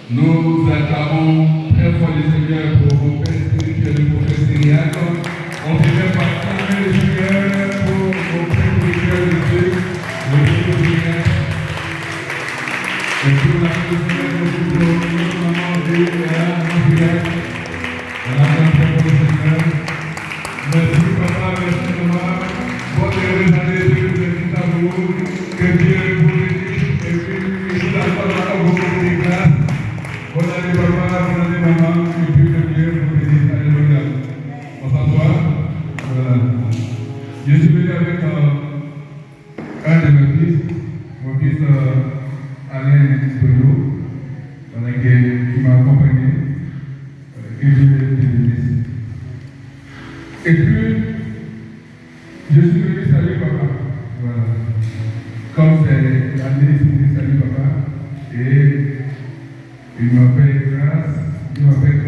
nous acclamons très fort le Seigneur pour vos pères spirituels et vos pères syriaques. On finit par acclamer le Seigneur pour vos pères spirituels de Dieu, vos pères syriaques. Et pour la Seigneur, pour notre maman Dieu et la syriaque. On acclame très fort le Seigneur. Merci papa, merci maman. Bonne heureuse année que vous êtes à vous. Que Dieu vous bénisse et puis il vous accorde beaucoup de grâce. Bonne année papa, bonne année maman, et puis que Dieu vous bénisse. Alléluia. On s'assoit. Voilà. Je suis venu avec un de mes fils, mon fils Alain Toyo, qui m'a accompagné, que je vais te bénir. Et puis, je suis venu saluer papa. Voilà. Comme c'est l'année, je suis venu saluer papa. Et il m'a fait grâce d'être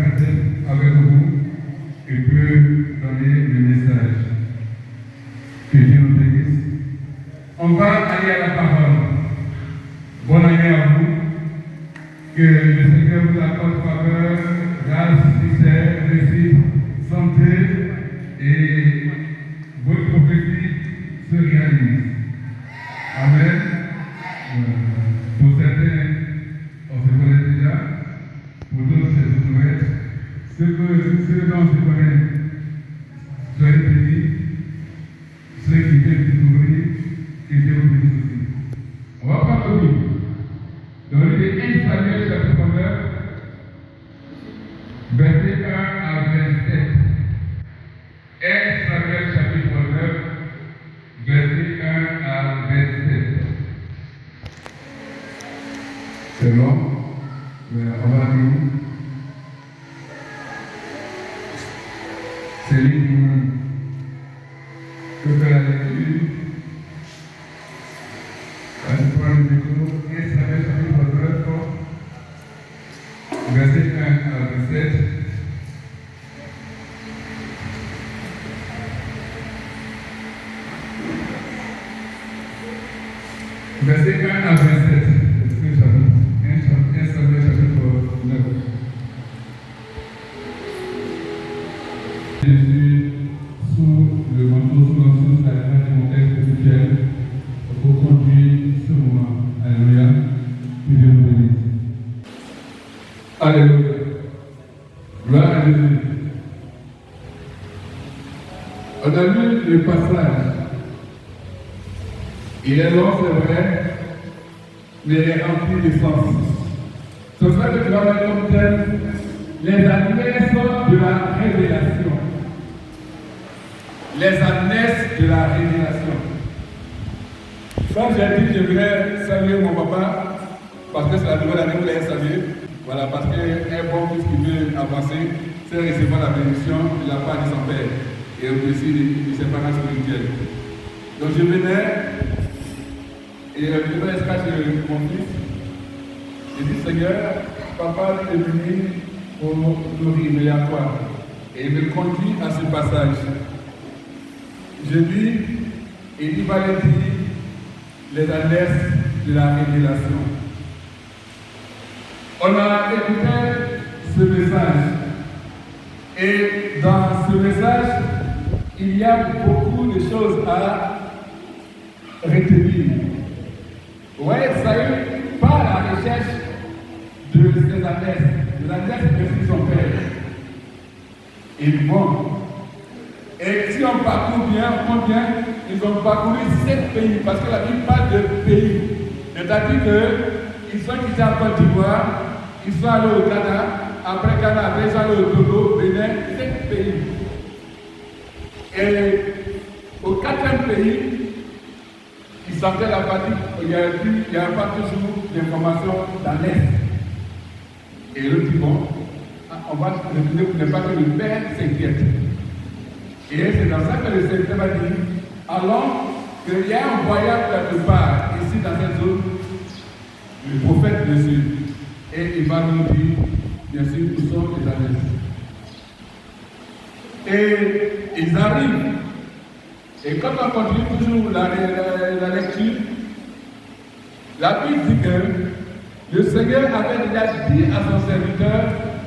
avec vous et peut donner le message. Que Dieu nous bénisse. On va aller à la parole. Bonne année à vous. Que le Seigneur vous accorde faveur, grâce, succès, réussite, santé et votre prophétie se réalise. Amen. Pour certains, on se connaît déjà. Pour d'autres, c'est tout nouveau. Ceux dont on se connaît, soyez bénis. Ceux qui viennent découvrir, que Dieu vous bénisse aussi. On va prendre le livre. Dans le livre 1 Samuel chapitre 9, verset 1 à 27. 1 Samuel chapitre 9, verset 1 à 27. C'est long, mais on va lire. C'est lui qui peut faire la lecture. On prend le micro. 1 Samuel chapitre 9, verset 1 à 27. Verset 1 à 27. Jésus, sous le manteau, sous l'ancien sacrement du contexte spirituel, pour conduire ce moment. Alléluia. Que Dieu nous bénisse. Alléluia. Gloire à Jésus. On a lu le passage. Il est long, c'est vrai, mais il est rempli de sens. Ce serait que tu vas mettre comme thème les adresses de la révélation. Les adresses de la révélation. Comme j'ai dit, je voulais saluer mon papa, parce que c'est la nouvelle année où il est salué. Voilà, parce qu'un bon fils qui veut avancer, c'est recevoir la bénédiction de la part de son père et aussi de ses parents spirituels. Donc je venais. Et je vais escacher mon fils. Je dis, Seigneur, papa est venu pour nous révéler à toi. Et il me conduit à ce passage. Je lis, et il va le dire les adresses de la révélation. On a écouté ce message. Et dans ce message, il y a beaucoup de choses à retenir. Oui, Saül part à la recherche de ses adresses, de l'adresse de son père. Et bon. Et si on parcourt bien, ils ont parcouru 7 pays, parce que la Bible parle de pays. C'est-à-dire qu'ils sont quittés en Côte d'Ivoire, ils sont allés au Ghana, après Ghana, après ils sont allés au Togo, Bénin, 7 pays. Et au 4e pays, ils sentaient la fatigue, il n'y avait pas toujours d'informations dans l'Est. Et l'autre dit, bon, on va retourner pour ne pas que le Père s'inquiète. Et c'est dans ça que le Seigneur va dire, allons, qu'il y a un voyage quelque part, ici dans cette zone, le prophète dessus. Et il va nous dire, bien sûr, où sont les adresses. Et ils arrivent. Et quand on continue toujours la lecture, la Bible dit que Le Seigneur avait déjà dit à son serviteur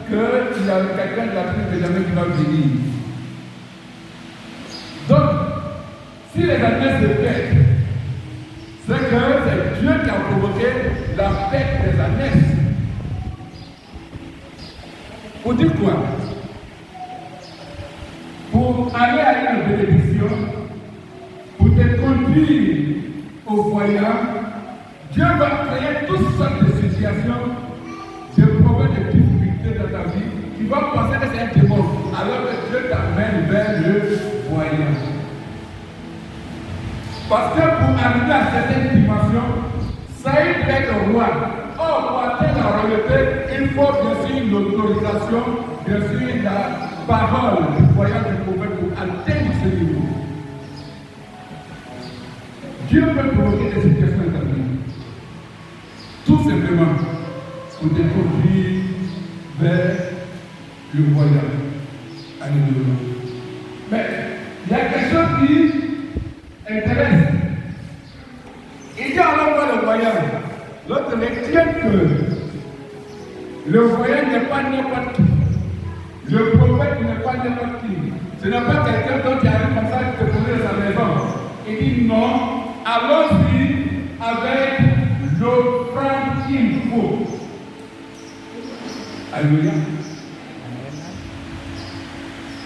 qu'il y avait quelqu'un de la tribu de Benjamin qui va venir. Donc, si les ânesses se perdent, c'est que c'est Dieu qui a provoqué la perte des ânesses. Pour dire quoi? Pour aller à une bénédiction, pour te conduire au voyage, Dieu va créer toutes sortes de situations, de problèmes, de difficultés dans ta vie. Tu vas penser que c'est un démon, alors que Dieu t'amène vers le voyage. Parce que pour arriver à certaines dimensions, Saïd devait être roi. Or, pour atteindre la royauté, il faut bien sûr l'autorisation, bien sûr la parole du voyage du prophète pour atteindre ce niveau. Dieu peut provoquer des situations internes. Tout simplement pour te conduire vers le voyage. Alléluia. Mais il y a quelque chose qui intéresse. Il dit alors voir le voyage. L'autre retient que le voyage n'est pas n'importe qui. Le prophète n'est pas n'importe qui. Ce n'est pas quelqu'un d'autre qui arrive comme ça et te connaît dans sa maison. Il dit non, allons-y avec l'offrande qu'il faut. Alléluia.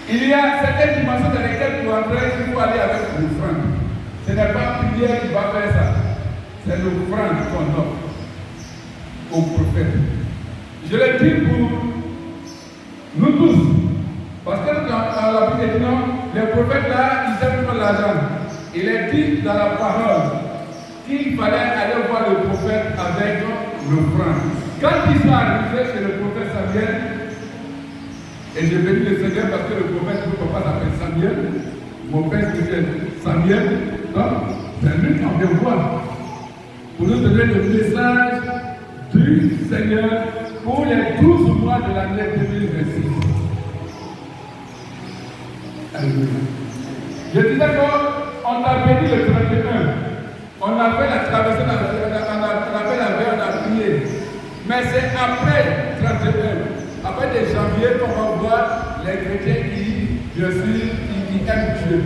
Il y a certaines dimensions dans lesquelles pour entrer, il faut aller avec l'offrande. Ce n'est pas prière qui va faire ça. C'est l'offrande qu'on offre au prophète. Je le dis pour nous tous. Parce que dans la Bible dit non, les prophètes là, ils aiment pas l'argent. Il est dit dans la parole qu'il fallait aller voir le prophète avec l'offrande. Quand ils sont arrivés chez le prophète Samuel, et je bénis le Seigneur parce que le prophète, mon papa s'appelle Samuel, mon père s'appelle Samuel, donc c'est lui qu'on vient voir pour nous donner le message du Seigneur pour les 12 mois de l'année 2026. Alléluia. Je disais qu'on a béni le 31, on a fait la traversée, on a fait la veille, on a prié. Mais c'est après 31, après de janvier, qu'on va voir les chrétiens qui, bien sûr, qui aiment Dieu.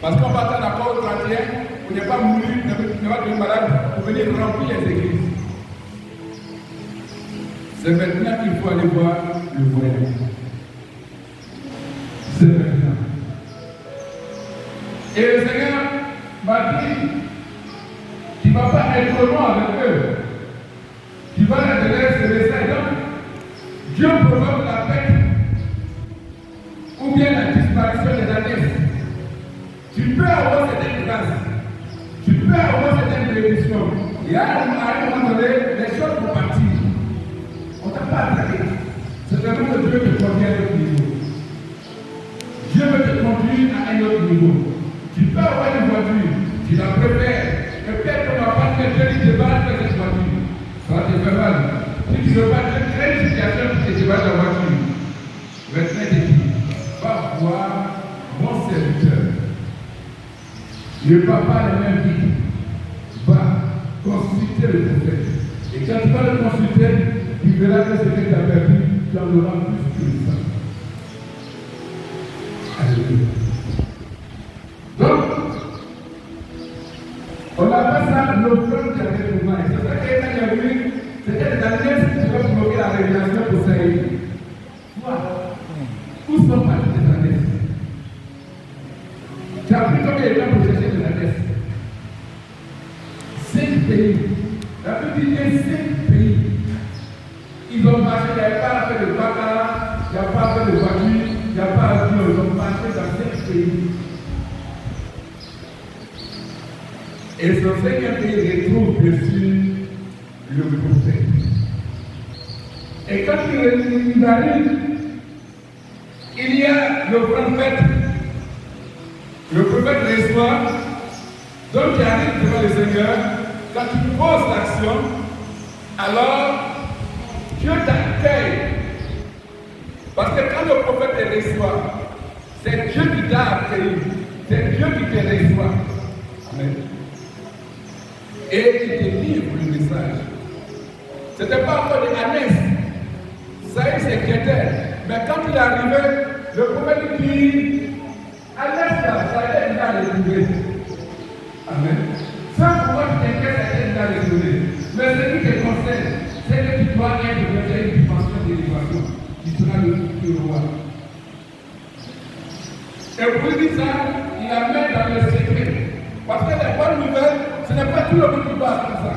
Parce qu'on va attendre encore au 31, pour ne pas mourir, ne pas devenir malade, pour venir remplir les églises. C'est maintenant qu'il faut aller voir le voyage. C'est maintenant. Et le Seigneur m'a dit, tu ne vas pas être loin avec eux. Tu vas leur donner ce message. Donc, Dieu provoque la perte ou bien la disparition des ânesses. Tu peux avoir certaines grâces. Tu peux avoir certaines bénédictions. Et à un moment donné, les choses vont partir. On ne t'a pas attaqué. C'est vraiment que Dieu te conduit à un autre niveau. Dieu veut te conduire à un autre niveau. Tu peux avoir une voiture, tu la préfères. Et peut-être qu'on va pas te dire que tu vas faire cette voiture. Ça va te faire mal. Si tu ne veux pas te créer une situation qui te va dans la voiture, maintenant tu dis, va voir mon serviteur. Le papa le même dit, va consulter le prophète. Et quand tu vas le consulter, tu verras que ce que tu as perdu, tu en auras plus que ça. Alléluia. Donc, on appelle ça l'offrande qui avait pour moi. C'est ça qu'il y a eu, c'était des années qui devaient bloquer la révélation pour Saïd. Voilà. Où sont partis des années? Tu as pris combien de temps pour chercher des années? 5 pays. La Bible dit 5 pays. Ils ont marché, il n'y avait pas fait de baccarat, il n'y a pas fait de voiture, il n'y a pas d'avion, ils ont marché dans 5 pays. Et ce cinquième pays retrouve bien sûr le prophète. Et quand il arrive, il y a le prophète. Le prophète reçoit, donc il arrive devant le Seigneur. Quand tu poses l'action, alors Dieu t'accueille. Parce que quand le prophète te reçoit, c'est Dieu qui t'a accueilli. C'est Dieu qui te reçoit. Amen. Et il te livre le message. Ce n'était pas encore des Hanès. Saïd s'inquiétait. Mais quand il est arrivé, le prophète lui dit, Hanès là, Saïd est déjà retrouvé. Amen. Sans pouvoir t'inquiéter, Saïd est déjà retrouvé. Mais ce qui te concerne, c'est que tu dois être dans une dimension d'élévation. Tu seras le futur roi. Et pour lui dire ça, il la met dans le secret. Parce que les bonnes nouvelles, ce n'est pas tout le monde qui doit faire ça.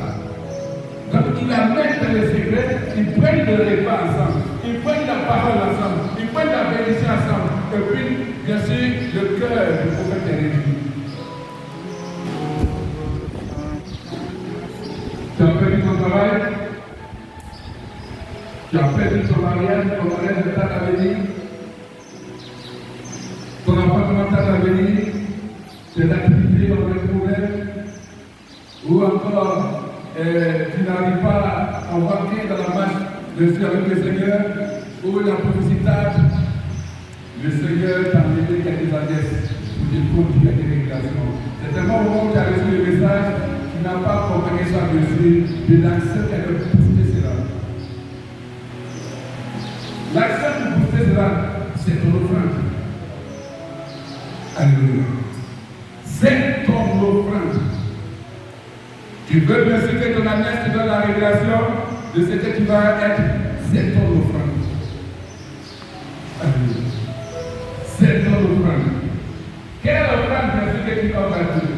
Donc il la met dans le secret, ils prennent le repas ensemble, ils prennent la parole ensemble, ils prennent la bénédiction ensemble. Et puis, bien sûr, le cœur du prophète est réduit. Tu as perdu ton travail, tu as perdu ton mariage de ta à venir, ton appartement à venir, tes activités dans les problèmes, ou encore tu n'arrives pas à embarquer dans la marche de Dieu avec le Seigneur, ou la prophétie tarde, le Seigneur t'a amené quelques adresses pour te conduire à tes régulations. C'est un moment où tu as reçu le message, tu n'as pas accompagné ça dessus, de l'accès qui a boosté cela. L'accès pour booster cela, c'est ton offrande. Alléluia. C'est ton offrande. Tu veux bien sûr que ton agnès te donne la révélation de ce que tu vas être, c'est ton offrande. Alléluia. C'est ton offrande. Quelle offrande bien sûr que tu offres à Dieu?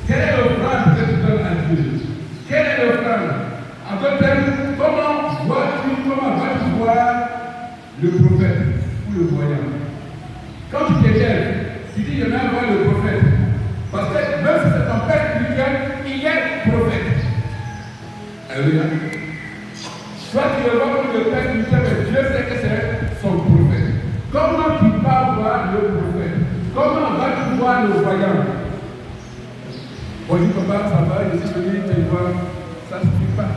Quelle est l'offrande que tu donnes à Dieu? Quelle est l'offrande? En d'autres termes, comment vas-tu voir le prophète ou le voyant? Quand tu te lèves, tu dis je vais voir le prophète. Parce que même si c'est ton père spirituel, il est prophète. Alléluia. Soit tu le vois comme le père spirituel, mais Dieu sait que c'est son prophète. Comment tu vas voir le prophète? Comment vas-tu voir le voyant? Bonjour papa, ça va, je suis venu te voir, ça ne suffit pas.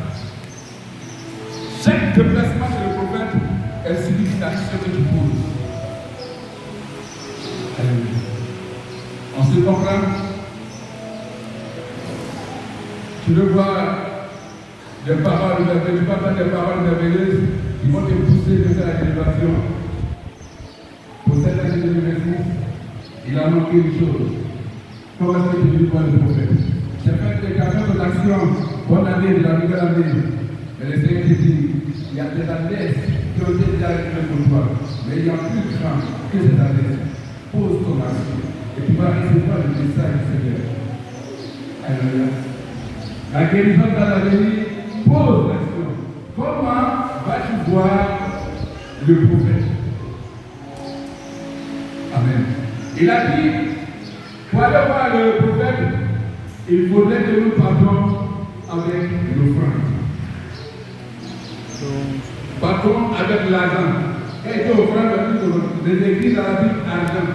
Chaque déplacement chez le prophète est significatif ce que tu poses. Alléluia. On se comprend. Tu veux voir des paroles merveilleuses, tu vas faire des paroles merveilleuses qui vont te pousser vers la élévation. Pour cette année 2026, il a manqué une chose. Comment est-ce que tu veux voir le prophète? J'ai fait des cadeaux de l'action, bonne année, de la nouvelle année. Mais le Seigneur te dit, il y a des adresses qui ont été déjà réglées pour toi. Mais il y a plus grand que ces adresses. Pose ton action et tu vas recevoir le message du Seigneur. Alléluia. La guérison dans l'avenir, pose l'action. Comment vas-tu voir le prophète? Amen. Il a dit, pour aller voir le prophète, il faudrait que nous partons avec l'offrande. Partons avec l'argent. Et l'offrande, les églises dans la Bible, argent.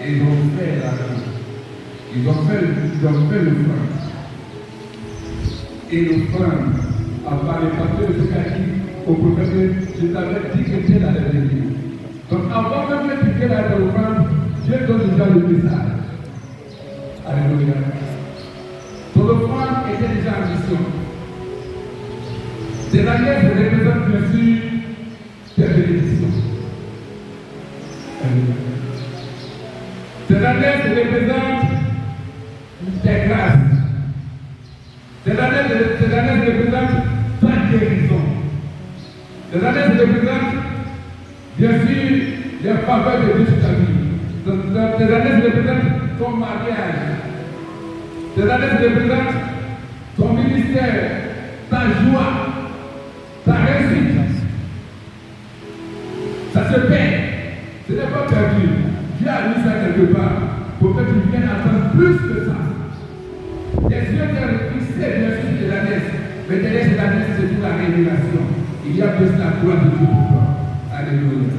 Et ils ont fait l'argent. Ils ont fait l'offrande. Et l'offrande, par les pasteurs de ce qu'a dit au prophète, je t'avais dit que tu es dans l'église. Donc avant même que tu viennes à l'offrande, Dieu donne déjà le message. Alléluia. Ton offrande était déjà en mission. Tes alliés représentent bien sûr tes bénédictions. Alléluia. Tes alliés représentent tes grâces. Tes alliés représentent ta guérison. Tes alliés représentent bien sûr les faveurs de Dieu sur ta vie. Tes alliés représentent ton mariage. Tes alliés représentent ton ministère, ta joie, ta réussite. Ça se paie. Ce n'est pas perdu. Dieu a mis ça quelque part pour que tu viennes attendre plus que ça. Les yeux sont fixés bien sûr sur tes alliés. Mais derrière ces alliés, c'est toute la révélation. Il y a plus la gloire de Dieu pour toi. Alléluia.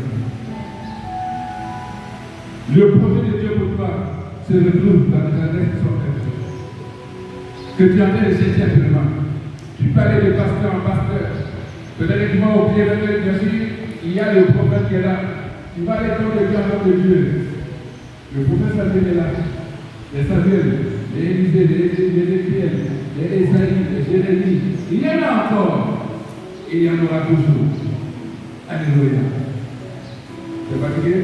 Le projet de Dieu pour toi se retrouve dans les adresses qui sont faites. Que tu en es le chercher actuellement. Tu parlais de pasteur en pasteur. Peut-être que tu vas oublier, bien sûr, il y a le prophète qui est là. Tu vas aller dans le cœur de Dieu. Le prophète Samuel est là. Les Samuel, les Élisée, les Ézéchiel, les Esaïe, les Jérémie. Il y en a encore. et il y en aura toujours. Alléluia. T'es fatigué?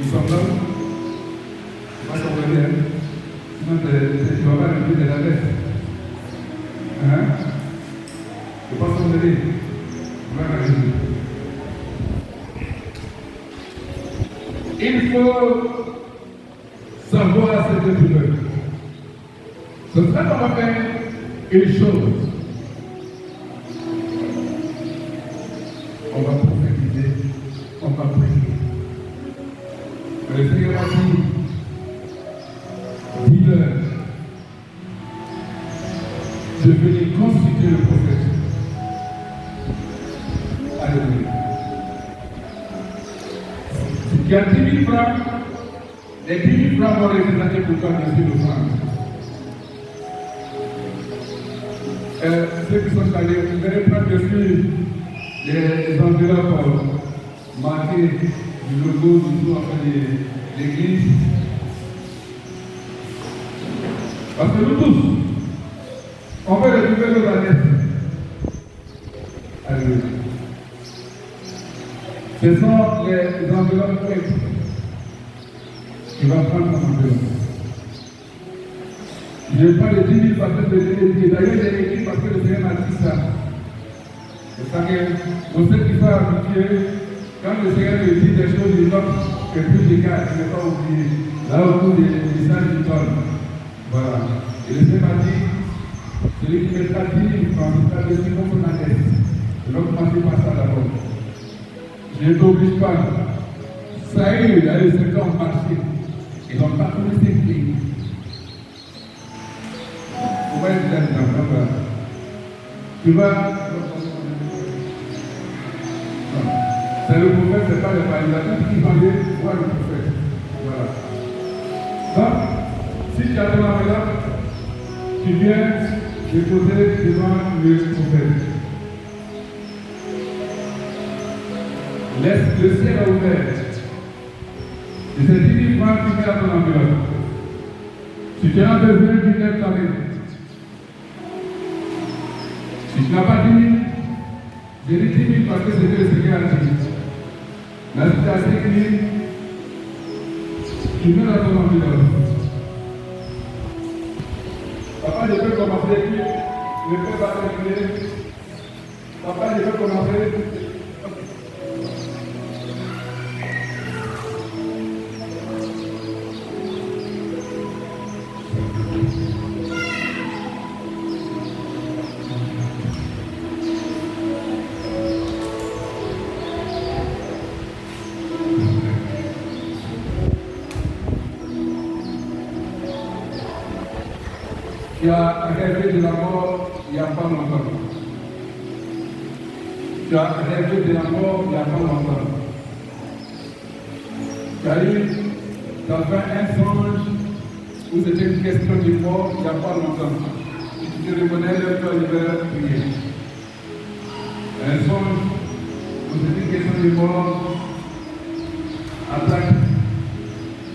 Ils sont là? Pas son bien. Sinon, tu ne vas pas le plus de la veste. Hein? Tu ne vas pas s'en aller. Voilà, Jésus. Il faut savoir ce que tu veux. Ce serait qu'on va faire une chose. On va prophétiser, on va prier. Le Seigneur a dit, dis-leur, je vais constituer le prophète. Alléluia. Il y a 10 000 francs, les 10 000 francs vont représenter pour toi, bien sûr, le franc. Ceux qui sont allés, vous allez prendre bien sûr les enveloppes marquées du logo du nom de l'église. Parce que nous tous, on va retrouver nos adresses. Alléluia. Ce sont les enveloppes faites. Tu vas prendre ton enveloppe. Je n'ai pas de 10 000 parce que je l'ai dit. D'ailleurs, je l'ai écrit parce que le Seigneur m'a dit ça. C'est ça que, pour ceux qui sont habitués, quand le Seigneur me dit des choses, il note que plus de cas, il ne pas oublier. Là où des messages, il donne. Voilà. Et le Seigneur m'a dit, celui qui mettra 10 000 francs, il sera dessus comme son adresse. Je vais commencer par ça d'abord. Je ne t'oblige pas. Ça y est, d'ailleurs, ceux qui ont marché, ils n'ont pas trouvé ces clés. Tu vas être là-dedans, tu vas. C'est le prophète, ce n'est pas le réalisateur qui va aller voir le prophète. Voilà. Donc, si tu as ton enveloppe, tu viens déposer devant le prophète. Laisse le ciel ouvert. Et c'est 10 000 francs qui met à ton enveloppe. Si tu as besoin, tu lèves ta main. Si tu n'as pas 10 000, j'ai dit 10 000 parce que c'est que le Seigneur a dit. Là, si tu as 5 000, tu mets dans ton enveloppe. Papa, je peux commencer, le père va terminer. Papa, je peux commencer. Tu as rêvé de la mort il n'y a pas longtemps. Tu as rêvé de la mort il n'y a pas longtemps. Tu as eu dans un songe où c'était une question de mort il n'y a pas longtemps. Si tu te reconnais, lève-toi et va prier. Un songe où c'était une question de mort, attaque,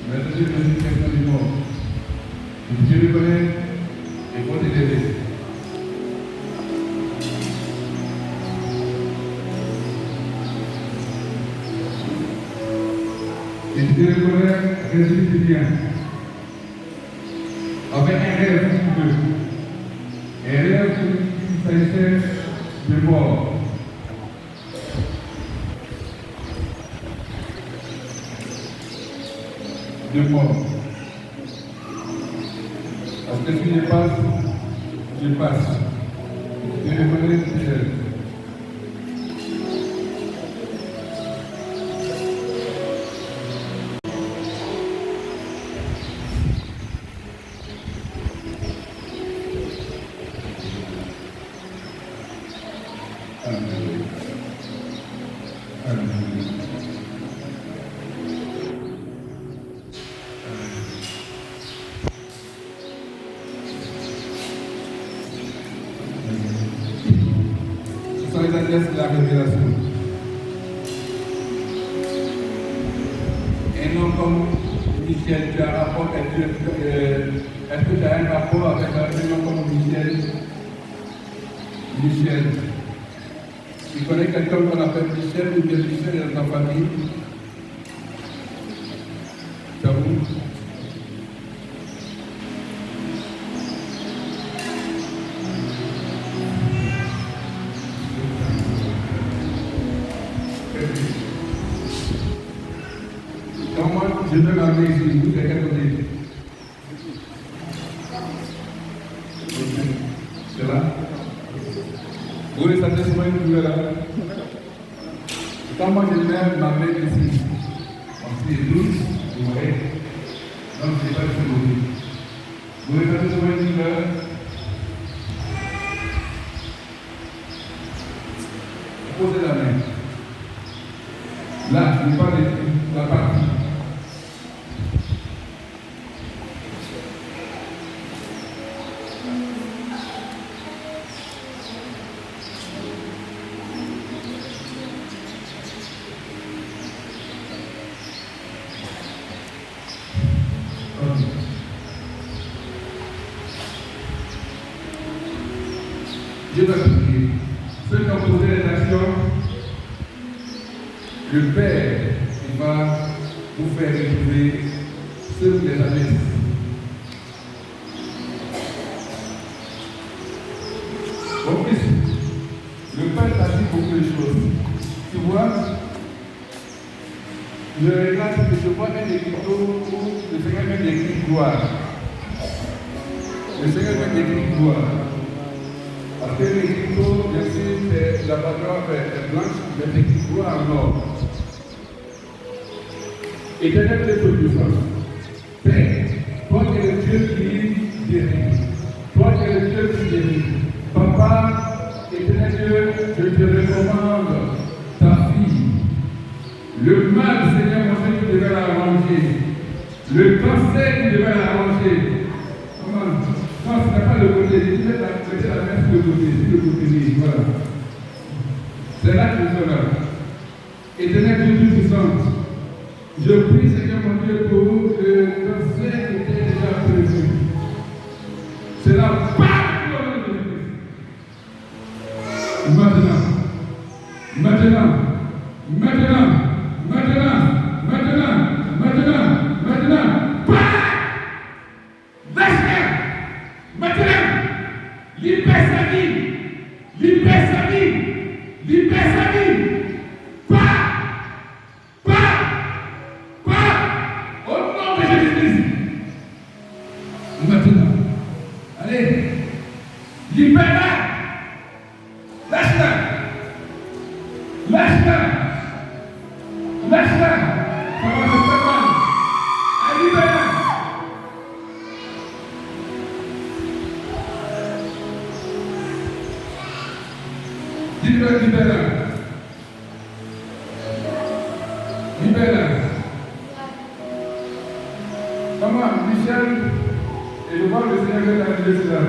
mais c'était une question de mort. Si tu te reconnais, il faut te lever. Et tu te reconnais, résume bien. Avec un rêve qui veut. Un rêve qui s'agissait de mort. De mort. Parce que si je passe, je passe. Je reconnais Michel. De la révélation. Un homme comme Michel, tu as un rapport avec Dieu. Est-ce que tu as un rapport avec un homme comme Michel? Michel, Tu connais quelqu'un qu'on appelle Michel ou bien Michel est dans ta famille? C'est vous? Comment je vais m'amener ici? Vous, c'est quel côté? C'est là? Vous les savez souvent une là? Quand moi je mets ma main ici, on est douce, vous voyez? Donc je n'ai pas de ce. Vous les savez souvent une douleur? Posez la main. Là, je ne parle de la partie. Dieu va prier. Ceux qui ont posé les actions, le Père, il va vous faire retrouver ceux qui les avaient. Mon fils, le Père t'a dit beaucoup de choses. Tu vois, je regarde que je vois un écriteau où le Seigneur vient d'écrire gloire. Le Seigneur vient d'écrire gloire. Parce que l'écriteau, bien sûr, c'est la bagarre blanche, mais c'est écrit gloire en or. Éternel Dieu Tout-Puissant, Père, toi qui es le Dieu qui guérit, toi qui es le Dieu qui guérit, Papa, éternel Dieu, je te recommande ta fille. Le mal, Seigneur, mon Dieu, tu devais l'arranger. Le cancer, tu devais l'arranger. Comment? Non, ce n'est pas le côté. Tu mets la main sur le côté. Voilà. C'est là que je suis là. Éternel Dieu Tout-Puissant, je prie, Seigneur mon Dieu, pour le cancer qui était déjà prévu. C'est la part de Jésus-Christ. Maintenant, libère sa vie, au nom de Jésus-Christ. Maintenant, allez, libère-la, lâche-la, ça va te faire mal, allez, libère-la. Libère-la. Maman, Michel, et je vois que le Seigneur est arrivé là.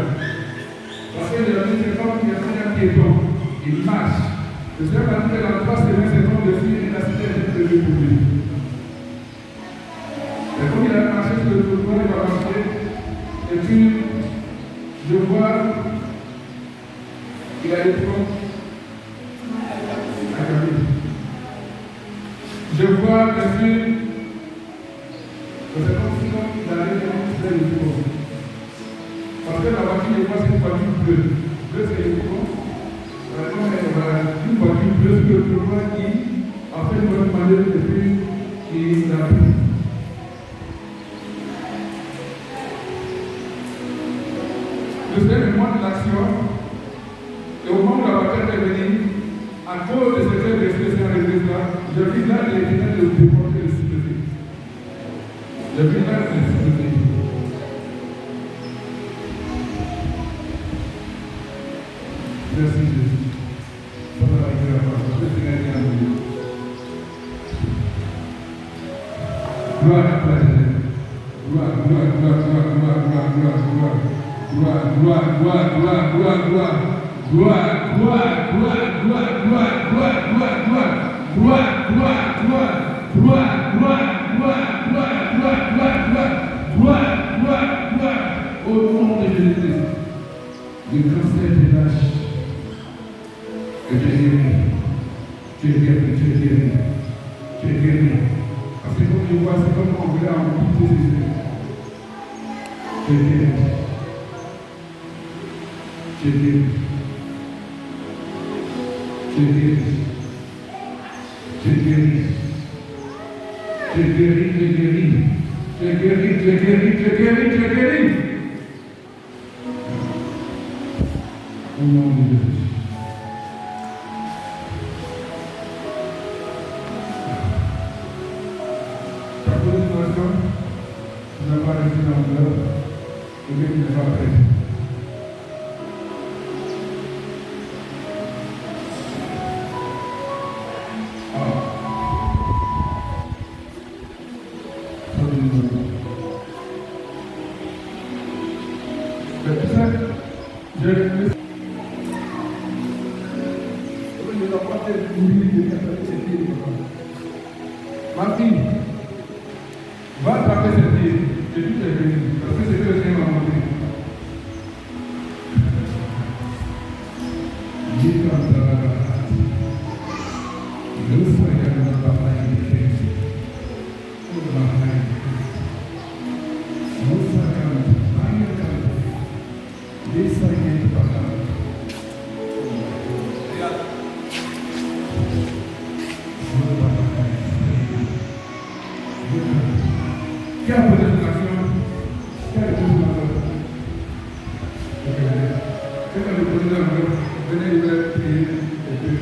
Parce que les amis, c'est comme il y a un piéton, il marche. Le Seigneur m'a dit que dans 3 semaines, c'est comme le fils de la cité est prévu pour lui. Et comme il a marché sur le trottoir, il va marcher. Et puis, je vois, il a des troncs. Je vois bien sûr que c'est comme si il allait faire le tour. Parce que la voiture, je vois, c'est une voiture bleue. Bleu, c'est le tour. Une voiture bleue sur le tour qui, en fait, me demandait depuis qu'il a pris. Le Seigneur me montre l'action. Et au moment où la voiture est venue, à cause de cette œuvre de Seigneur et de là, je vis là l'éternel de déporter le supposé. Je vis là le supposé. Merci Jésus. Ça va arriver à moi. Je vais finir à vous. Gloire à toi, Seigneur. Au nom de Jésus, le cancer te lâche. Que Jésus guéri. Tu es guéri. Parce que comme tu vois, c'est comme on voulait en quitter ses yeux. Tu es guéri. Tu es guéri. Tu es guéri. Tu es guéri. Tu es guéri, tu es guéri. Tu es guéri, tu es guéri, tu es guéri, tu es guéri. Au nom de Jésus. Ta position, tu n'as pas resté dans l'heure, et Dieu n'est pas prêt. Ma fille, va attraper cette fille et tout est venu, parce que c'est que le Seigneur m'a montré. Dis comme ça, le Seigneur ne va pas y faire. On va pas y faire. Le Seigneur ne va pas y faire. Le Seigneur ne va pas y faire. Quelle présentation, quelle présentation. C'est le président, venez le prier et puis.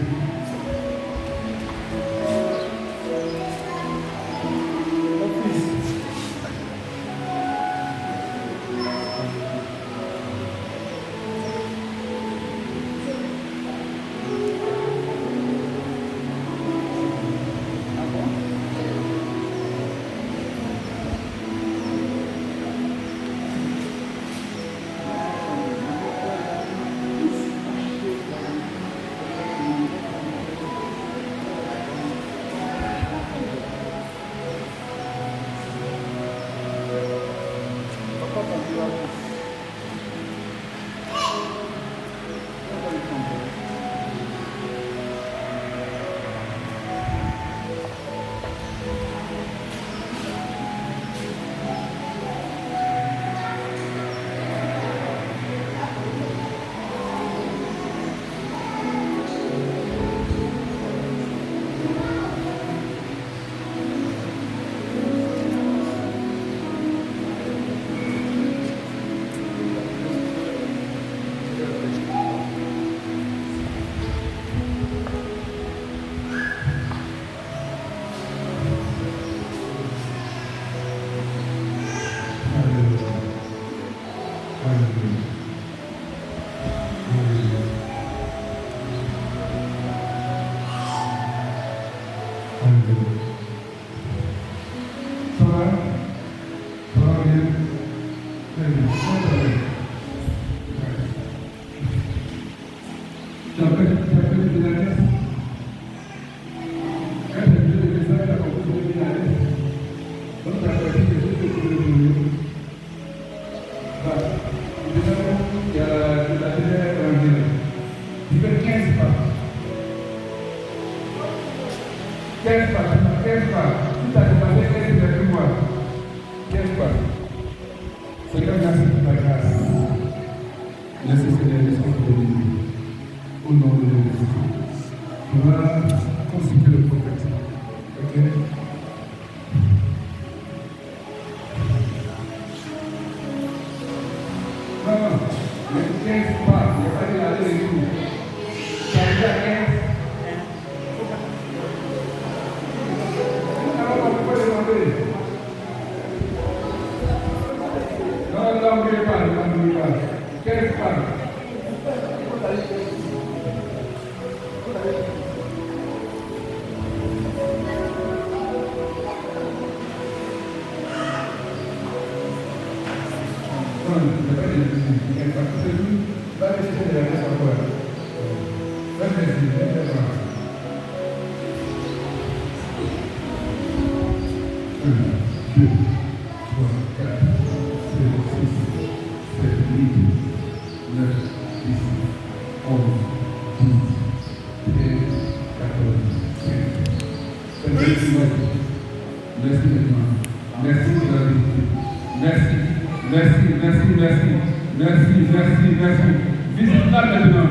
Merci, merci, merci. Merci, merci, merci. Visite-la maintenant.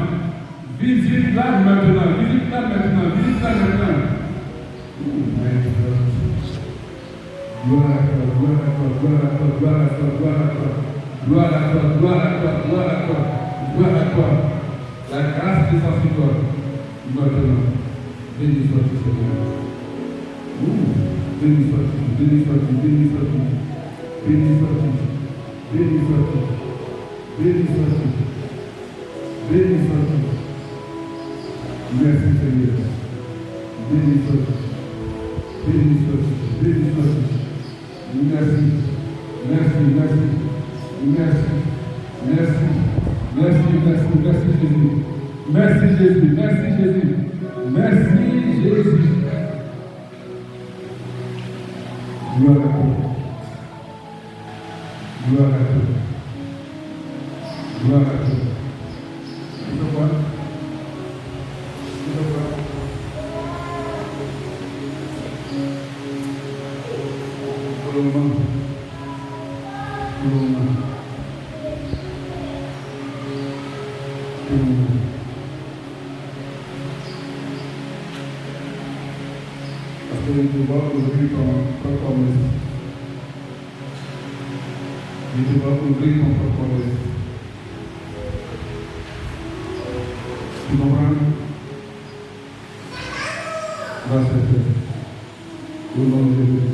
Visite-la maintenant. Visite-la maintenant. Visite-la maintenant. Gloire à toi, gloire à toi, gloire à toi, gloire à toi, gloire à toi. Gloire à toi, gloire à toi, gloire à toi, gloire à toi. La grâce descend sur toi. Maintenant. Béni sois-tu, Seigneur. Béni sois-tu, béni sois-tu, béni sois-tu. Béni sois-tu, béni sois-tu, béni sois-tu, béni sois-tu. Merci Seigneur. Béni sois-tu, béni sois-tu, béni sois-tu. Merci, merci, merci, merci, merci, merci, merci, merci Jésus. Merci Jésus, merci Jésus, merci Jésus. Gloire à toi. Gloire à toi. Gloire à toi. Tu veux quoi? Tu veux quoi? Pour le moment. Pour le moment. Pour le moment. Parce que tu vas ouvrir ton commerce. Et tu vas ouvrir ton commerce. Tu comprends? Va se faire. Au nom de Jésus.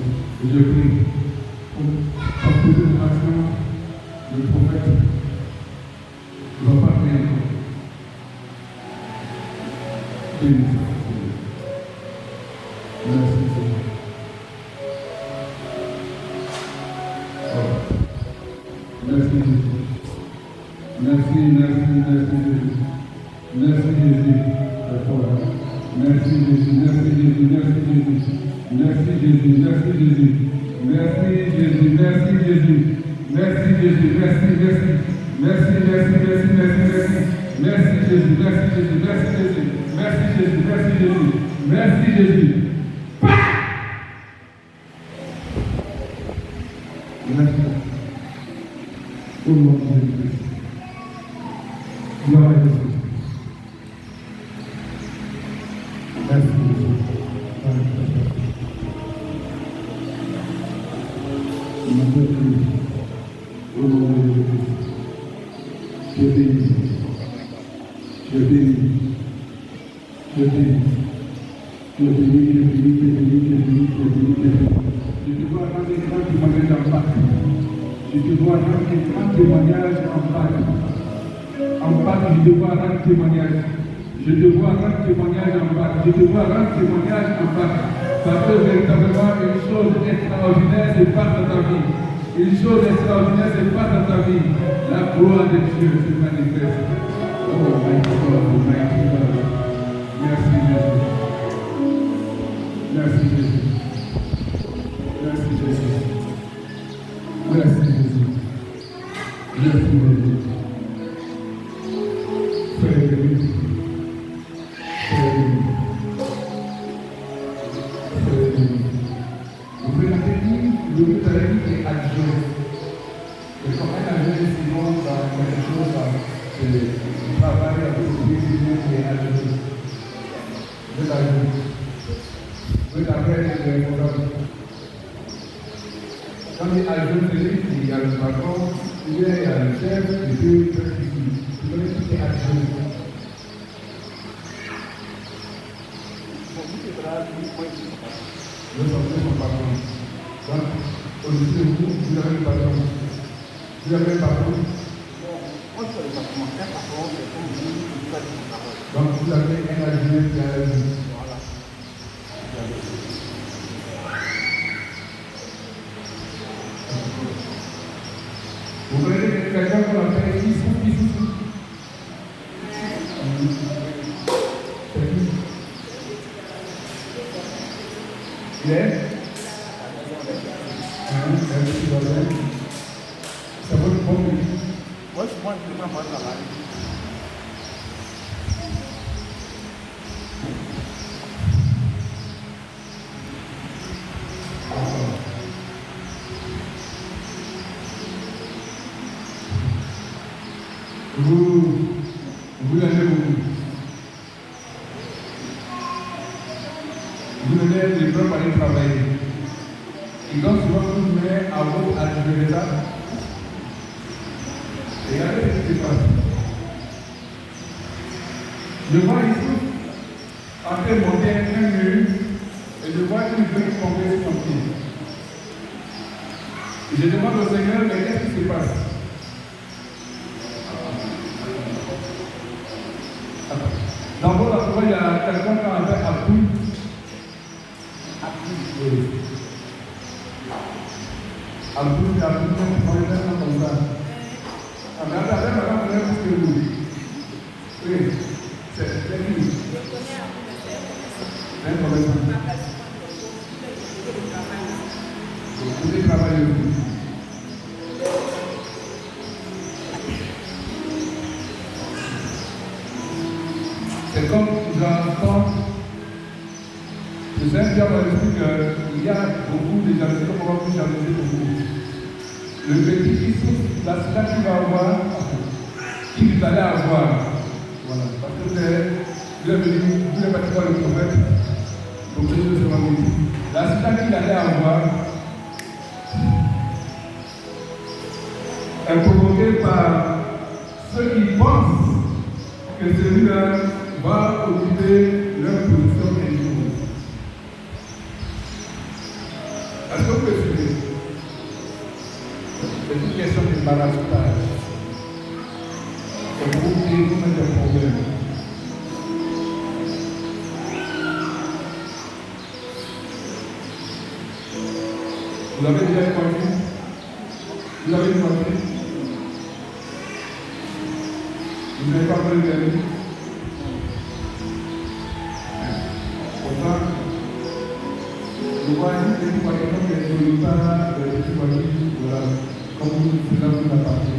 Et je prie pour poser une action, le prophète ne va pas prier encore. Béni soit Seigneur. Merci Seigneur. Merci Jésus. Merci, merci, merci Jésus. Merci Jésus. Merci Jésus, merci Jésus, merci Jésus. Merci Jésus, merci Jésus. Merci Jésus, merci Jésus. Merci Jésus, merci, merci. Merci, merci, merci, merci, merci. Merci Jésus, merci Jésus, merci Jésus. Merci Jésus, merci Jésus. Merci Jésus. Merci. Au nom de Jésus. Gloire à Jésus. Merci Jésus. Au nom de Jésus. Je bénis. Je bénis. Je bénis. Je bénis, je bénis, je bénis, je bénis, je bénis, je bénis. Je te vois rendre des grands témoignages en Pâques. Je te vois rendre des grands témoignages en Pâques. En Pâques, je te vois rendre témoignage. Je te vois rendre témoignage en Pâques. Je te vois rendre témoignage en Pâques. Parce que véritablement, une chose extraordinaire se passe dans ta vie. Une chose extraordinaire se passe dans ta vie. La gloire de Dieu se manifeste. Oh, my God, my God. Merci Jésus. Merci Jésus. Merci Jésus. Merci Jésus. Merci Jésus. Frère de Dieu. Frère de Dieu. Frère de Dieu. Vous pouvez l'appeler, le but à la vie est adjoint. Et quand elle a joué sinon dans quelque chose, c'est le travail avec le président qui est adjoint. Je l'ajoute. Je l'appelle le responsable. Quand il ajoute celui qui a le patron, il y a le chef, et deux personnes ici. Vous connaissez tout qui est adjoint. Le sortir son patron. Donc, au-dessus de vous, vous avez le patron. Vous avez le patron. Moi, je suis le patron. Un patron, c'est comme vous, vous avez le patron. Donc, vous avez un adjoint qui a la vie. Voilà. Vous voyez quelqu'un qu'on appelle Issou. Il est ça vaut le bon prix. Moi, je prends un peu de travail. Vous l'aimez beaucoup. Vous venez les preuves pour aller travailler. Et donc souvent vous venez à vous à gérer ça. Regardez ce qui se passe. Je vois ici, en train de monter un mur, et je vois une feuille tomber sur son pied. Et je demande au Seigneur, mais qu'est-ce qui se passe? Dans votre endroit, il y a quelqu'un qui a fait appui. Appui, comme ça. Mais après, madame, vous avez plus que vous. Oui, c'est lui. Un commerçant. Vous devez travailler aussi. C'est comme j'entends, je sais bien dans l'esprit qu'il y a beaucoup de jalousie, comme on va plus jalouser beaucoup. Le petit qui souffre, la cité qu'il va avoir, qu'il allait avoir. Voilà. Parce que vous êtes venu, vous n'êtes pas le prophète, donc les choses seront dit. La cité qu'il allait avoir est provoquée par ceux qui pensent que celui-là va occuper leur position injuste. Est-ce que vous pouvez suivre? C'est une question d'embarrassage. Et vous pouvez vous mettre un problème. Vous avez déjà une voiture? Vous avez une voiture? Vous n'avez pas pris le permis? Pourtant, je vois une petite voiture qui est sur le tas de petites voitures, voilà, comme vous l'avez appartenu.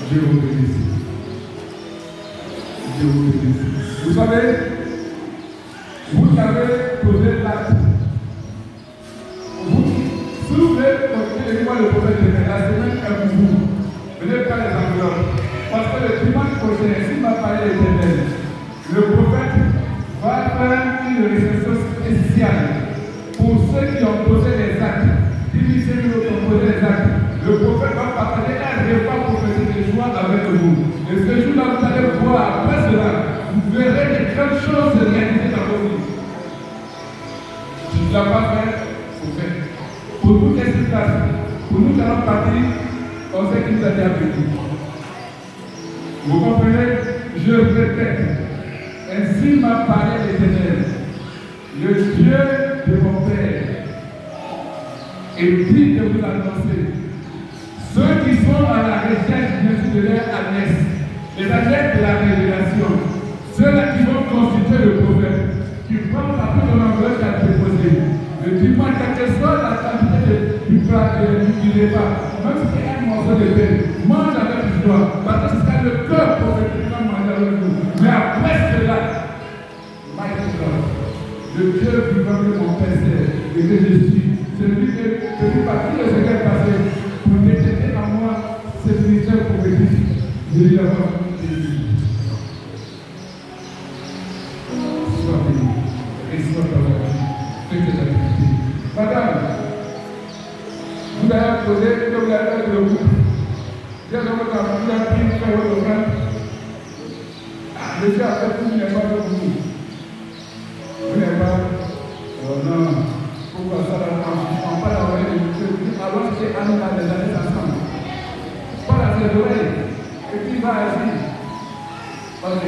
Dieu vous bénisse. Dieu vous bénisse. Vous savez, vous avez posé l'acte. Si vous voulez continuer de voir le prophète de la semaine est pour vous. Venez faire les enveloppes. Parce que le dimanche prochain, s'il m'a parlé l'Éternel, le prophète va faire une réception spéciale pour ceux qui ont posé les actes. Dis ceux qui ont posé les actes. Le prophète va partager un repas prophétique de joie avec vous. Et ce jour-là, vous allez voir, après cela, vous verrez les grandes choses se réaliser dans vos vies. Tu ne l'as pas fait, il faut faire. Pour nous, qu'est-ce qui se passe? Pour nous qui allons partir, on sait qu'il nous a déjà béni. Vous comprenez? Je répète. Ainsi m'a parlé l'Éternel, le Dieu de mon Père, et dit de vous annoncer. Ceux qui sont à la recherche de leur adresse, les adresses de la révélation, ceux-là qui vont constituer le prophète, qui prennent la plus de l'enveloppe à déposer. Le dimanche, quelle que soit la quantité du repas, même si c'est un morceau de pain, mange avec joie, parce que c'est le cœur prophétique qui va manger avec vous. Mais après cela, mighty God, le Dieu vivant que mon Père sait et que je suis, celui par qui le Seigneur est passé, pour détecter en moi cette ministère prophétique, je lui avons béni. Sois béni et sois béni. Faites cette activité. Madame, vous avez posé que vous avez fait le groupe. Vous avez pris une faire votre frère. Monsieur a fait tout, vous n'avez pas fait beaucoup. Vous n'avez pas. Oh non. Pourquoi ça là? On parle avec les monsieur. Alors c'est à nous dans les années ensemble. Parle à ses oreilles. Et puis il va assis. Ok.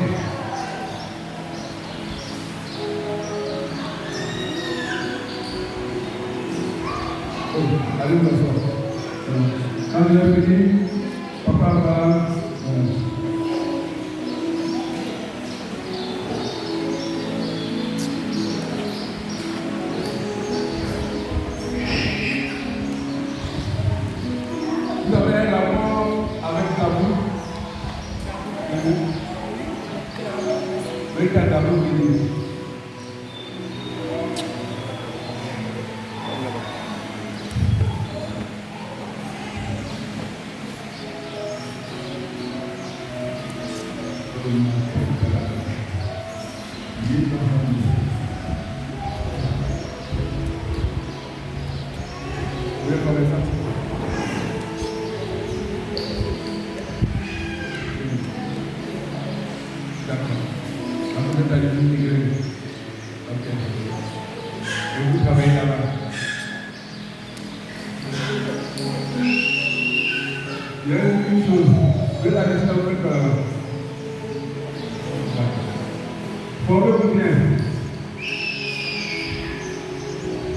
Allez, bonsoir. Quand vous êtes venu, papa va. Vous avez un rapport avec Tabou? Oui, Tabou, oui. Vous pouvez parler ça. D'accord. Quand vous êtes allé immigrer, ok. Et vous travaillez là-bas. Il y a une chose, vous êtes allé sur le cœur. Formez-vous bien.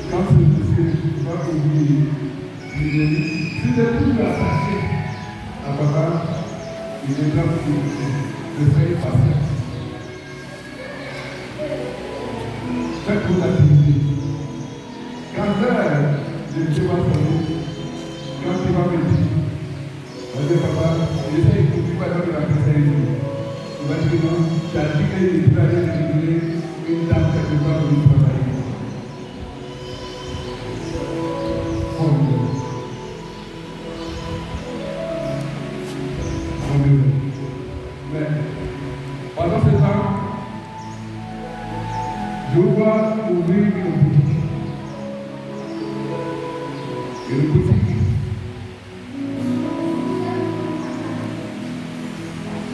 Quand c'est pas que si vous êtes toujours attaché à papa, il est là pour le faire passer. Faites vos activités. Quand je vais quand il va me dire, on dit papa, j'essaie de ne pas donner la personne. Il va dire non, tu as dit que tu vas aller réguler une dame quelque part où il travaille. Mais pendant ce temps, je vois ouvrir une boutique. Une boutique.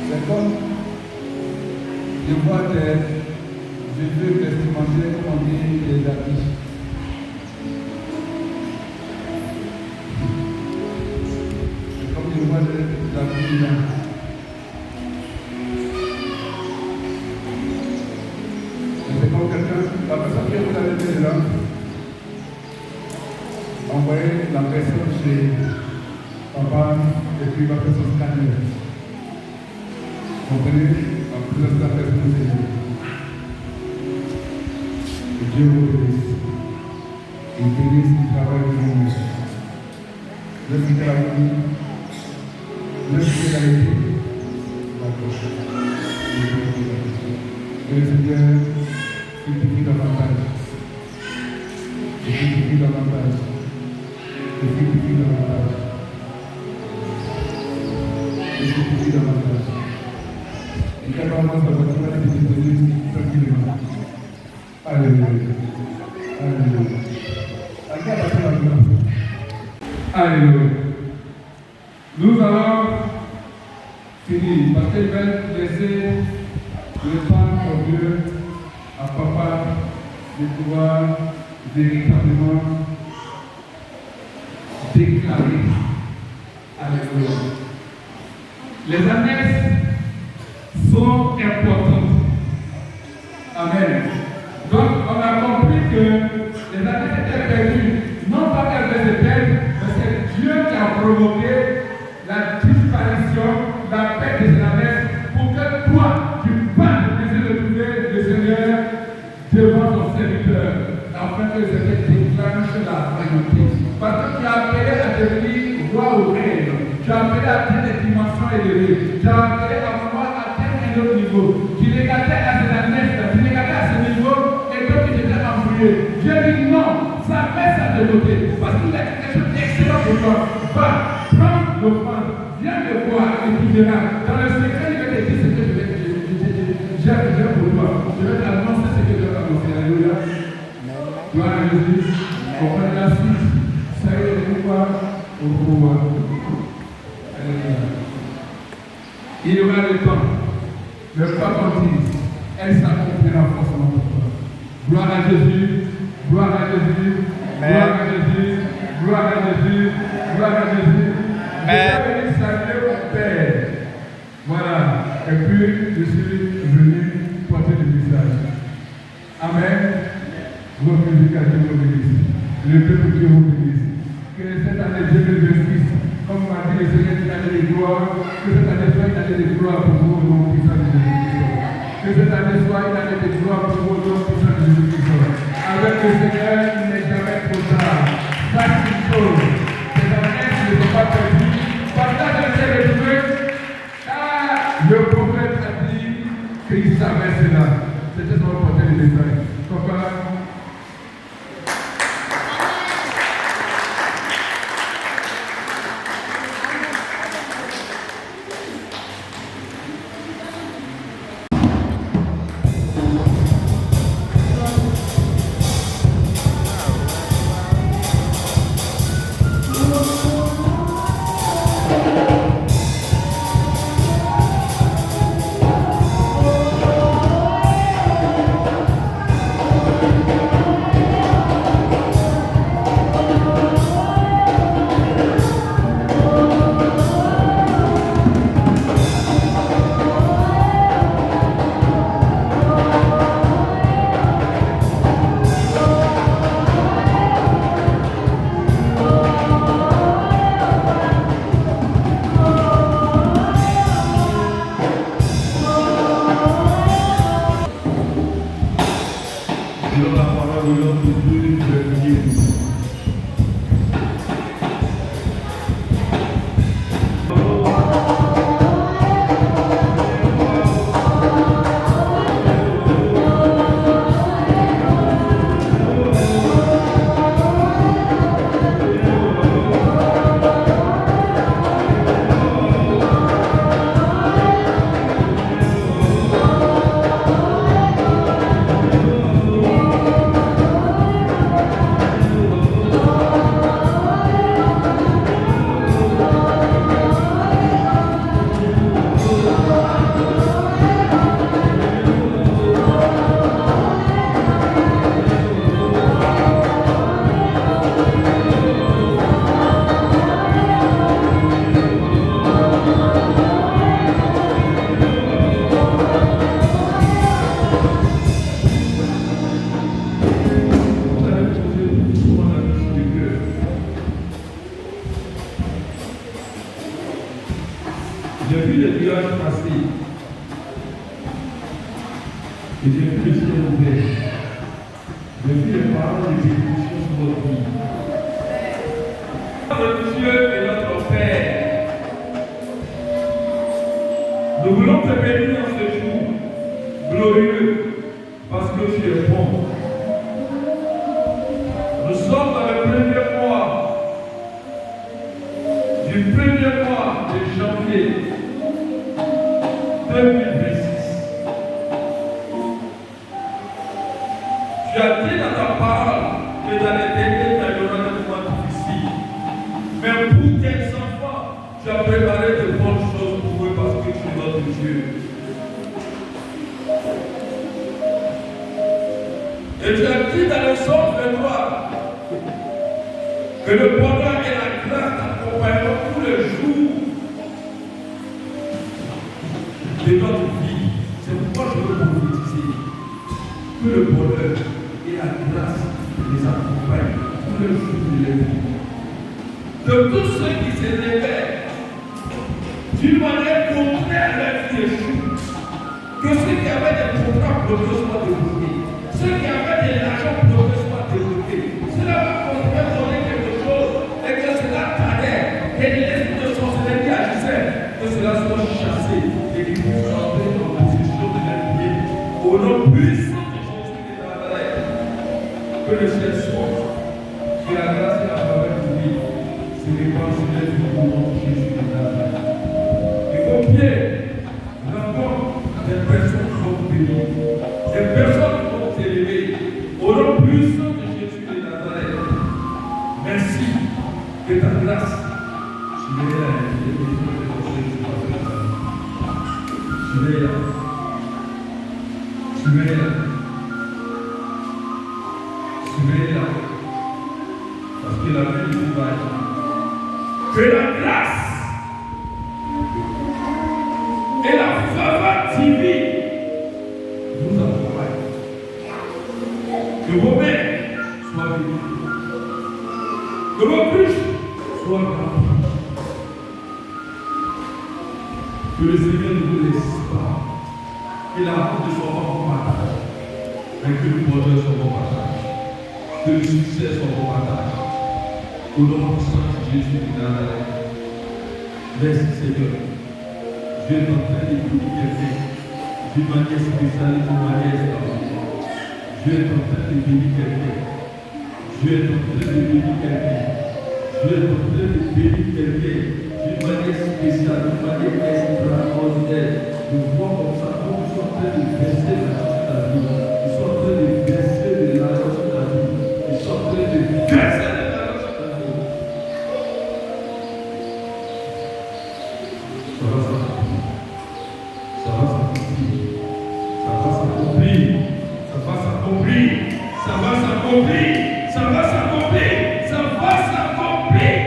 C'est comme je vois des vieux vestimentaires, comme on dit, des habits. C'est comme je vois des habits là. C'est comme quelqu'un, la personne qui vous avez été là, envoyez la personne chez papa et puis il va faire son scanner. Vous comprenez? En plus de la personne, c'est Dieu. Que Dieu vous bénisse. Il bénisse qui travaille pour nous. Le qui travaille, le qui a été. Que le Seigneur fructifie davantage. Et fructifie davantage. Et fructifie davantage. Et fructifie davantage. Et quand on avance dans votre voie, il est disponible tranquillement. Alléluia. Alléluia. Alléluia. Nous allons finir parce qu'il va laisser le temps pour Dieu, à papa, de pouvoir véritablement déclarer. Alléluia. Les annexes sont importantes. Amen. Donc, on a compris que les annexes étaient perdues. Non pas qu'elles étaient perdues, mais c'est Dieu qui a provoqué la disparition, la perte des annexes pour que toi, tu puisses retrouver le Seigneur devant ton serviteur, afin que le Seigneur déclenche la royauté. Parce que tu as appelé à devenir roi au règne. Tu as appelé à atteindre des dimensions élevées. Tu as appelé à pouvoir atteindre un autre niveau. Tu l'écartais à ces annexes, tu l'écartais à ce niveau, et donc tu étais embrouillé. Dieu dit non, ça met ça de côté. Parce qu'il a quelque chose d'excellent pour toi. Va, prends l'offrande, viens me voir, et tu verras. Dans le secret, il va te dire ce que j'ai pour toi. Je vais t'annoncer ce que je vais t'annoncer. Alléluia. Gloire à Jésus. On va la suite. Ça y est, le pouvoir au pouvoir. Alléluia. Il y aura le temps. Mais pas qu'on dise, elle s'accomplira forcément pour toi. Gloire à Jésus. Gloire à Jésus. Gloire à Jésus. Gloire à Jésus. Gloire à Jésus. Je vais venir saluer mon Père. Voilà. Et puis, je suis venu porter le message. Amen. Glorification, Dieu vous bénisse. Le peuple Dieu vous bénisse. Que cette année 2026, comme m'a dit le Seigneur, une année de gloire, que cette année soit une année de gloire pour vous, au nom puissant de Jésus-Christ. Que cette année soit une année de gloire pour vous, au nom puissant de Jésus-Christ. Avec le Seigneur, il n'est jamais trop tard. Chaque chose, ces années ne sont pas perdues. Partage ces retrouvés, car le prophète a dit qu'il savait cela. C'était son portée de détail. Papa, donne la parole au nom de Dieu, je vais prier pour vous. J'ai vu les nuages passer et j'ai vu le ciel ouvert. J'ai vu les paroles de bénédiction sur votre vie. Notre Dieu et notre Père, nous voulons te bénir en ce jour glorieux parce que tu es bon. Nous sommes dans le premier mois de janvier 2026. Tu as dit dans ta parole que dans les derniers temps, il y aura des moments difficiles. Mais pour tes enfants, tu as préparé de bonnes choses pour eux parce que tu es notre Dieu. Et tu as dit dans le Psaume 23 que le bonheur et la grâce t'accompagneront tous les jours de notre vie. C'est pourquoi je veux prophétiser que le bonheur et la grâce les accompagnent tous les jours de leur vie. De tous ceux qui se réveillent d'une manière contraire à leur vie échoue, que ceux qui avaient des programmes bloqués soient débloqués, ceux qui avaient de l'argent bloqué soient débloqués, cela va continuer à donner quelque chose et que cela tardait et l'esprit de sorcellerie agissait, que cela soit chassé et qu'ils puissent entrer en position de l'ennemi au nom puissant de Jésus de Nazareth. Que le ciel s'ouvre, que la grâce et la faveur de vie se répandent sur les vies au nom de Jésus de Nazareth. Et vos pieds rencontrent des personnes qui vont bénir, des personnes qui vont s'élever au nom puissant de Jésus de Nazareth. Merci que ta grâce, tu es là, tu es là. Tu es là. Tu es là. Parce que la vie nous va. Que la grâce et la faveur divine nous accompagnent. Que vos mains soient bénies. Que vos bouches soient remplies. Que le Seigneur ne vous laisse pas. Que la route ne soit pas vos partage, mais que le bonheur soit vos partage, que le succès soit vos partage. Au nom puissant de Jésus de Nazareth. Merci Seigneur. Dieu est en train de bénir quelqu'un d'une manière spéciale et d'une manière extraordinaire. Dieu est en train de bénir quelqu'un. Dieu est en train de bénir quelqu'un. Dieu est en train de bénir quelqu'un d'une manière spéciale, d'une manière extraordinaire. Nous voyons comme ça, comme ils sont en train de verser l'argent sur ta vie. Ils sont en train de verser de l'argent sur ta vie. Ils sont en train de verser de l'argent sur ta vie. Ça va s'accomplir. Ça va s'accomplir. Ça va s'accomplir. Ça va s'accomplir. Ça va s'accomplir. Ça va s'accomplir.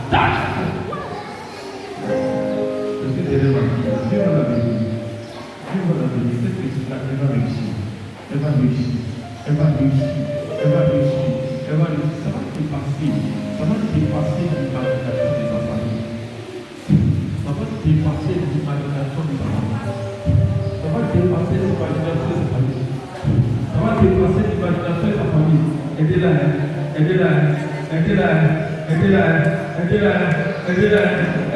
Touch. Je suis derrière ma fille. Dieu va la bénir. Dieu va la bénir. Cette petite-là, elle va réussir. Elle va réussir. Elle va réussir. Elle va réussir. Elle va réussir. Ça va te passer. Ça va te dépasser l'imagination de ta famille. Ça va te dépasser l'imagination de ta famille. Ça va dépasser l'imagination de ta famille. Ça va dépasser l'imagination de ta famille. Aidez-la, aidez-la, aidez-la, aidez-la, aidez-la, aidez-la,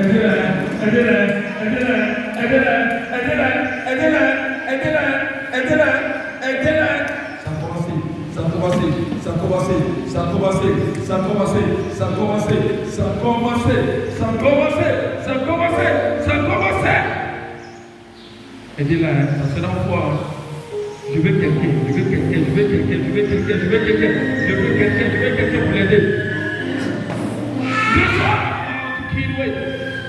aidez-la, aidez-la, aidez-la, aidez-la, aidez-la, aidez-la, aidez-la, aidez-la, aidez-la. Ça a commencé, ça a commencé, ça a commencé, ça a commencé, ça a commencé, ça a commencé, ça a commencé, ça a commencé, ça a commencé, ça a commencé. Aidez-la, ça sera fort. Je veux quelqu'un, je veux quelqu'un, je veux quelqu'un, je veux quelqu'un, je veux quelqu'un, je veux quelqu'un, je veux quelqu'un pour l'aider. Reçois,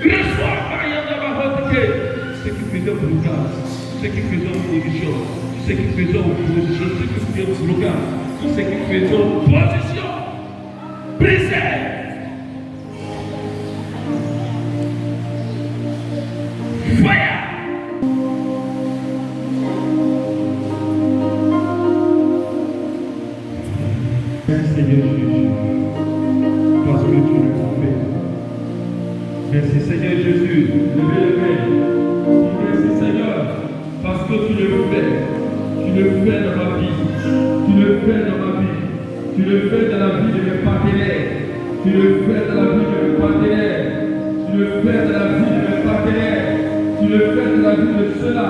reçois, ce qui faisait au blocage, ce qui faisait en position, ce qui faisait en position, ce qui faisait au blocage, tout ce qui faisait en position, brisé. Fire. Seigneur Jésus, parce que tu le fais. Merci Seigneur Jésus, levez les mains. Merci Seigneur, parce que tu le fais. Tu le fais dans ma vie. Tu le fais dans ma vie. Tu le fais dans la vie de mes partenaires. Tu le fais dans la vie de mes partenaires. Tu le fais dans la vie de mes partenaires. Tu le fais dans la vie de ceux-là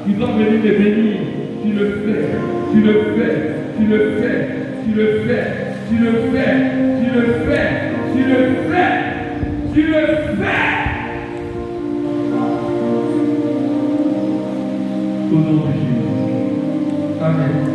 qui doivent venir me bénir. Tu le fais. Tu le fais. Tu le fais. Tu le fais, tu le fais, tu le fais, tu le fais, tu le fais. Au nom de Jésus. Amen.